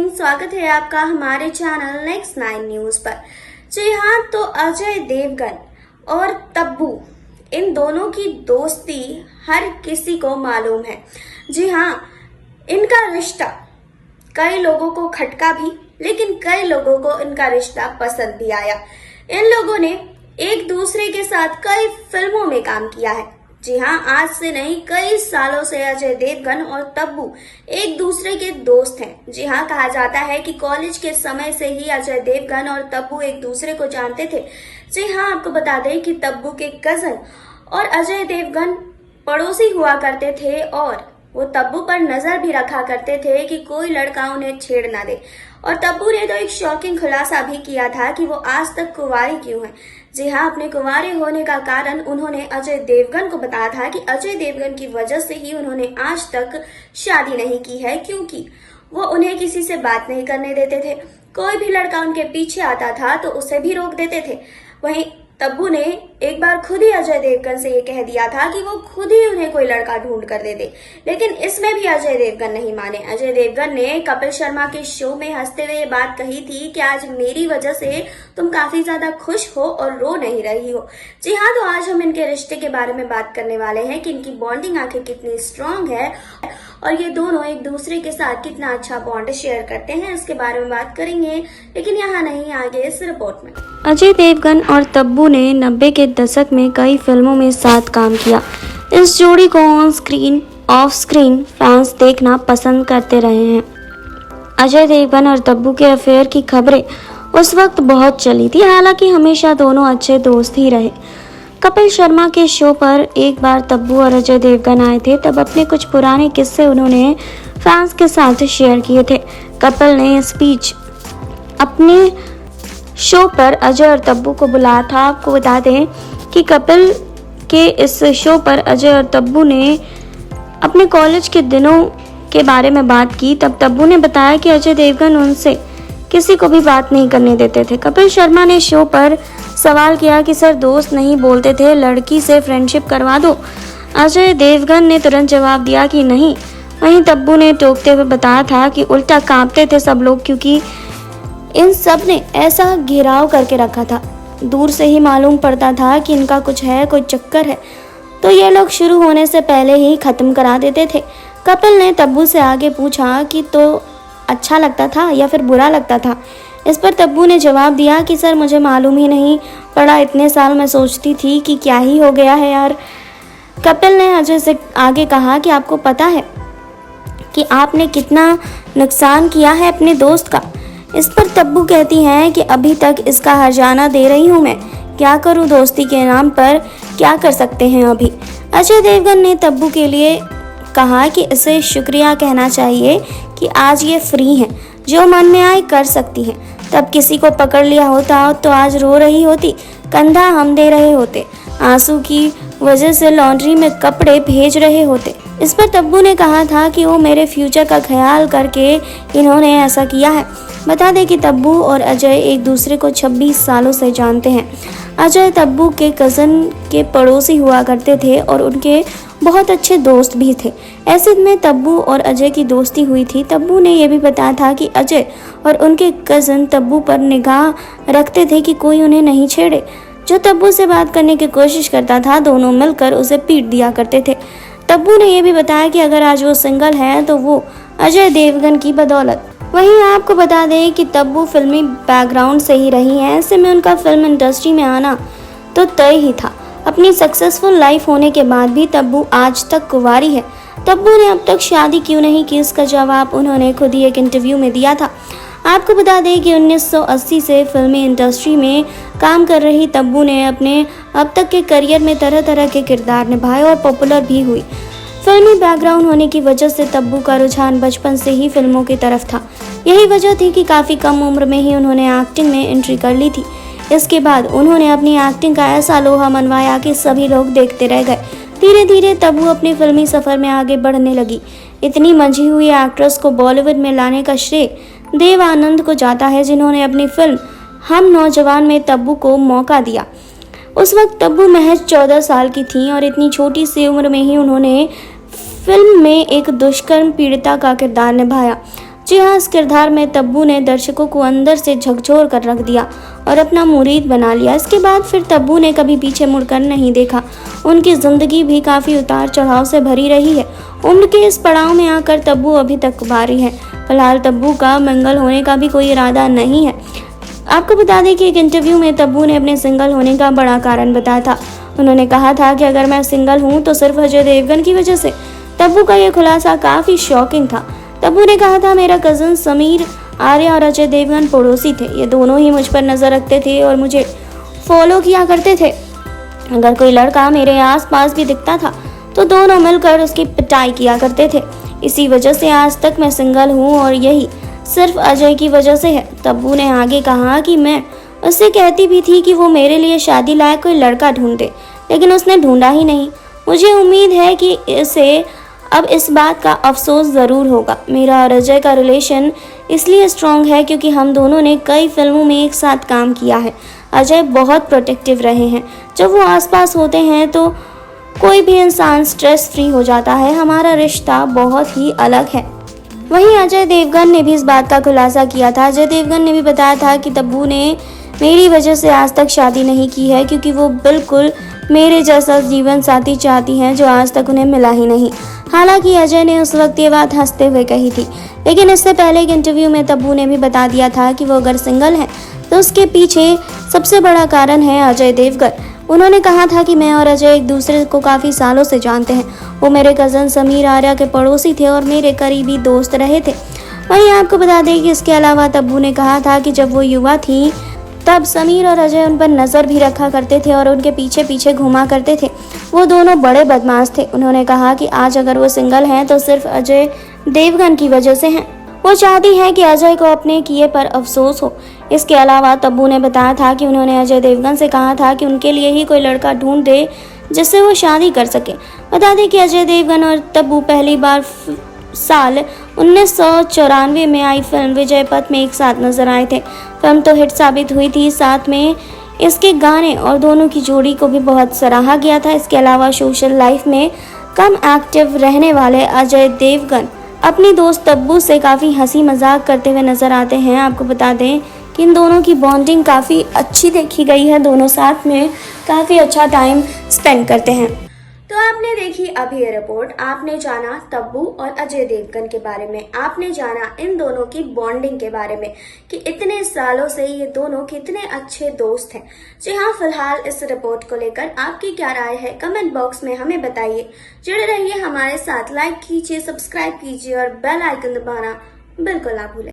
Morning. स्वागत है आपका हमारे चैनल नेक्स्ट 9 न्यूज पर। जी हाँ, तो अजय देवगन और तब्बू, इन दोनों की दोस्ती हर किसी को मालूम है। जी हाँ, इनका रिश्ता कई लोगों को खटका भी, लेकिन कई लोगों को इनका रिश्ता पसंद भी आया। इन लोगों ने एक दूसरे के साथ कई फिल्मों में काम किया है। जी हाँ, आज से नहीं, कई सालों से अजय देवगन और तब्बू एक दूसरे के दोस्त हैं। जी हाँ, कहा जाता है कि कॉलेज के समय से ही अजय देवगन और तब्बू एक दूसरे को जानते थे। जी हाँ, आपको बता दें कि तब्बू के कजन और अजय देवगन पड़ोसी हुआ करते थे और वो तब्बू पर नजर भी रखा करते थे कि कोई लड़का उन्हें छेड़ ना दे। और तब्बू ने तो एक शॉकिंग खुलासा भी किया था कि वो आज तक कुंवारी क्यों है। जी हाँ, अपने कुंवारे होने का कारण उन्होंने अजय देवगन को बताया था कि अजय देवगन की वजह से ही उन्होंने आज तक शादी नहीं की है, क्योंकि वो उन्हें किसी से बात नहीं करने देते थे। कोई भी लड़का उनके पीछे आता था तो उसे भी रोक देते थे। वहीं तब्बू ने एक बार खुद ही अजय देवगन से ये कह दिया था कि वो खुद ही उन्हें कोई लड़का ढूंढ कर दे दे, लेकिन इसमें भी अजय देवगन नहीं माने। अजय देवगन ने कपिल शर्मा के शो में हंसते हुए ये बात कही थी कि आज मेरी वजह से तुम काफी ज्यादा खुश हो और रो नहीं रही हो। जी हाँ, तो आज हम इनके रिश्ते के बारे में बात करने वाले हैं कि इनकी बॉन्डिंग आखिर कितनी स्ट्रांग है और ये दोनों एक दूसरे के साथ कितना अच्छा बॉन्ड शेयर करते हैं, इसके बारे में बात करेंगे। लेकिन यहाँ नहीं, आगे इस रिपोर्ट में। अजय देवगन और तब्बू ने 90 के दशक में कई फिल्मों में साथ काम किया। इस जोड़ी को on screen of screen fans देखना पसंद करते रहे हैं। अजय देवगन और तब्बू के अफेयर की खबरें उस वक्त बहुत चली थी, हालांकि हमेशा दोनों अच्छे दोस्त ही रहे। कपिल शर्मा के शो पर एक बार तब्बू और अजय देवगन आए थे, तब अपने कुछ पुराने किस्से उन्होंने फैंस के साथ शेयर किए थे। कपिल ने स्पीच अपने शो पर अजय और तब्बू को बुलाया था। आपको बता दें कि कपिल के इस शो पर अजय और तब्बू ने अपने कॉलेज के दिनों के बारे में बात की। तब तब्बू ने बताया कि अजय देवगन उनसे किसी को भी बात नहीं करने देते थे। कपिल शर्मा ने शो पर सवाल किया कि सर, दोस्त नहीं बोलते थे, लड़की से फ्रेंडशिप करवा दो। अजय देवगन ने तुरंत जवाब दिया कि नहीं। वहीं तब्बू ने टोकते हुए बताया था कि उल्टा कांपते थे सब लोग, क्योंकि इन सब ने ऐसा घेराव करके रखा था। दूर से ही मालूम पड़ता था कि इनका कुछ है, कोई चक्कर है, तो ये लोग शुरू होने से पहले ही खत्म करा देते थे। कपिल ने तब्बू से आगे पूछा कि तो अच्छा लगता था या फिर बुरा लगता था। इस पर तब्बू ने जवाब दिया कि सर, मुझे मालूम ही नहीं पड़ा, इतने साल मैं सोचती थी कि क्या ही हो गया है यार। कपिल ने अजय से आगे कहा कि आपको पता है कि आपने कितना नुकसान किया है अपने दोस्त का। इस पर तब्बू कहती हैं कि अभी तक इसका हर्जाना दे रही हूँ मैं, क्या करूँ, दोस्ती के नाम पर क्या कर सकते हैं अभी। अजय देवगन ने तब्बू के लिए कहा कि इसे शुक्रिया कहना चाहिए कि आज ये फ्री हैं, जो मन में आए कर सकती हैं। तब किसी को पकड़ लिया होता तो आज रो रही होती, कंधा हम दे रहे होते, आंसू की वजह से लॉन्ड्री में कपड़े भेज रहे होते। इस पर तब्बू ने कहा था कि वो मेरे फ्यूचर का ख्याल करके इन्होंने ऐसा किया है। बता दें कि तब्बू और अजय एक दूसरे को 26 सालों से जानते हैं। अजय तब्बू के कज़न के पड़ोसी हुआ करते थे और उनके बहुत अच्छे दोस्त भी थे। ऐसे में तब्बू और अजय की दोस्ती हुई थी। तब्बू ने यह भी बताया था कि अजय और उनके कज़न तब्बू पर निगाह रखते थे कि कोई उन्हें नहीं छेड़े। जो तब्बू से बात करने की कोशिश करता था, दोनों मिलकर उसे पीट दिया करते थे। तब्बू ने यह भी बताया कि अगर आज वो सिंगल है तो वो अजय देवगन की बदौलत। वहीं आपको बता दें कि तब्बू फिल्मी बैकग्राउंड से ही रही हैं, ऐसे में उनका फिल्म इंडस्ट्री में आना तो तय ही था। अपनी सक्सेसफुल लाइफ होने के बाद भी तब्बू आज तक कुंवारी है। तब्बू ने अब तक शादी क्यों नहीं की, इसका जवाब उन्होंने खुद ही एक इंटरव्यू में दिया था। आपको बता दें कि 1980 से फिल्मी इंडस्ट्री में काम कर रही तब्बू ने अपने अब तक के करियर में तरह तरह के किरदार निभाए और पॉपुलर भी हुई। फिल्मी बैकग्राउंड होने की वजह से तब्बू का रुझान बचपन से ही फिल्मों की तरफ था। यही वजह थी कि काफ़ी कम उम्र में ही उन्होंने एक्टिंग में एंट्री कर ली थी। इसके बाद उन्होंने अपनी एक्टिंग का ऐसा लोहा मनवाया कि सभी लोग देखते रह गए। धीरे धीरे तब्बू अपने फिल्मी सफ़र में आगे बढ़ने लगी। इतनी मंझी हुई एक्ट्रेस को बॉलीवुड में लाने का श्रेय देव आनंद को जाता है, जिन्होंने अपनी फिल्म हम नौजवान में तब्बू को मौका दिया। उस वक्त तब्बू महज 14 साल की थी और इतनी छोटी सी उम्र में ही उन्होंने फिल्म में एक दुष्कर्म पीड़िता का किरदार निभाया। जी हाँ, इस किरदार में तब्बू ने दर्शकों को अंदर से झकझोर कर रख दिया और अपना मुरीद बना लिया। इसके बाद फिर तब्बू ने कभी पीछे मुड़कर नहीं देखा। उनकी जिंदगी भी काफ़ी उतार चढ़ाव से भरी रही है। उम्र के इस पड़ाव में आकर तब्बू अभी तक कुंवारी है। फिलहाल तब्बू का मिंगल होने का भी कोई इरादा नहीं है। आपको बता दें कि एक इंटरव्यू में तब्बू ने अपने सिंगल होने का बड़ा कारण बताया था। उन्होंने कहा था कि अगर मैं सिंगल हूँ तो सिर्फ अजय देवगन की वजह से। तब्बू का यह खुलासा काफ़ी शॉकिंग था। तब्बू ने कहा था, मेरा कज़न समीर आर्या और अजय देवगन पड़ोसी थे। ये दोनों ही मुझ पर नज़र रखते थे और मुझे फॉलो किया करते थे। अगर कोई लड़का मेरे आसपास भी दिखता था तो दोनों मिलकर उसकी पिटाई किया करते थे। इसी वजह से आज तक मैं सिंगल हूँ और यही सिर्फ अजय की वजह से है। तब्बू ने आगे कहा कि मैं उससे कहती भी थी कि वो मेरे लिए शादी लायक कोई लड़का ढूंढे, लेकिन उसने ढूंढा ही नहीं। मुझे उम्मीद है कि इसे अब इस बात का अफसोस ज़रूर होगा। मेरा और अजय का रिलेशन इसलिए स्ट्रॉन्ग है क्योंकि हम दोनों ने कई फिल्मों में एक साथ काम किया है। अजय बहुत प्रोटेक्टिव रहे हैं। जब वो आसपास होते हैं तो कोई भी इंसान स्ट्रेस फ्री हो जाता है। हमारा रिश्ता बहुत ही अलग है। वहीं अजय देवगन ने भी इस बात का खुलासा किया था। अजय देवगन ने भी बताया था कि तब्बू ने मेरी वजह से आज तक शादी नहीं की है क्योंकि वो बिल्कुल मेरे जैसा जीवन साथी चाहती हैं जो आज तक उन्हें मिला ही नहीं। हालांकि अजय ने उस वक्त ये बात हंसते हुए कही थी, लेकिन इससे पहले एक इंटरव्यू में तब्बू ने भी बता दिया था कि वो अगर सिंगल हैं तो उसके पीछे सबसे बड़ा कारण है अजय देवगन। उन्होंने कहा था कि मैं और अजय एक दूसरे को काफ़ी सालों से जानते हैं। वो मेरे कज़न समीर आर्या के पड़ोसी थे और मेरे करीबी दोस्त रहे थे। वहीं आपको बता दें कि इसके अलावा तब्बू ने कहा था कि जब वो युवा थी तब समीर और अजय उन पर नज़र भी रखा करते थे और उनके पीछे पीछे घुमा करते थे। वो दोनों बड़े बदमाश थे। उन्होंने कहा कि आज अगर वो सिंगल हैं तो सिर्फ अजय देवगन की वजह से हैं। वो चाहती हैं कि अजय को अपने किए पर अफसोस हो। इसके अलावा तब्बू ने बताया था कि उन्होंने अजय देवगन से कहा था कि उनके लिए ही कोई लड़का ढूंढ दे जिससे वो शादी कर सके। बता दें कि अजय देवगन और तब्बू पहली बार साल 1994 में आई फिल्म विजयपथ में एक साथ नजर आए थे। फिल्म तो हिट साबित हुई थी, साथ में इसके गाने और दोनों की जोड़ी को भी बहुत सराहा गया था। इसके अलावा सोशल लाइफ में कम एक्टिव रहने वाले अजय देवगन अपनी दोस्त तब्बू से काफ़ी हंसी मजाक करते हुए नजर आते हैं। आपको बता दें कि इन दोनों की बॉन्डिंग काफ़ी अच्छी देखी गई है। दोनों साथ में काफ़ी अच्छा टाइम स्पेंड करते हैं। तो आपने देखी अभी ये रिपोर्ट। आपने जाना तब्बू और अजय देवगन के बारे में, आपने जाना इन दोनों की बॉन्डिंग के बारे में कि इतने सालों से ये दोनों कितने अच्छे दोस्त हैं। जी हाँ, फिलहाल इस रिपोर्ट को लेकर आपकी क्या राय है कमेंट बॉक्स में हमें बताइए। जुड़े रहिए हमारे साथ, लाइक कीजिए, सब्सक्राइब कीजिए और बेल आइकन दबाना बिल्कुल ना भूलें।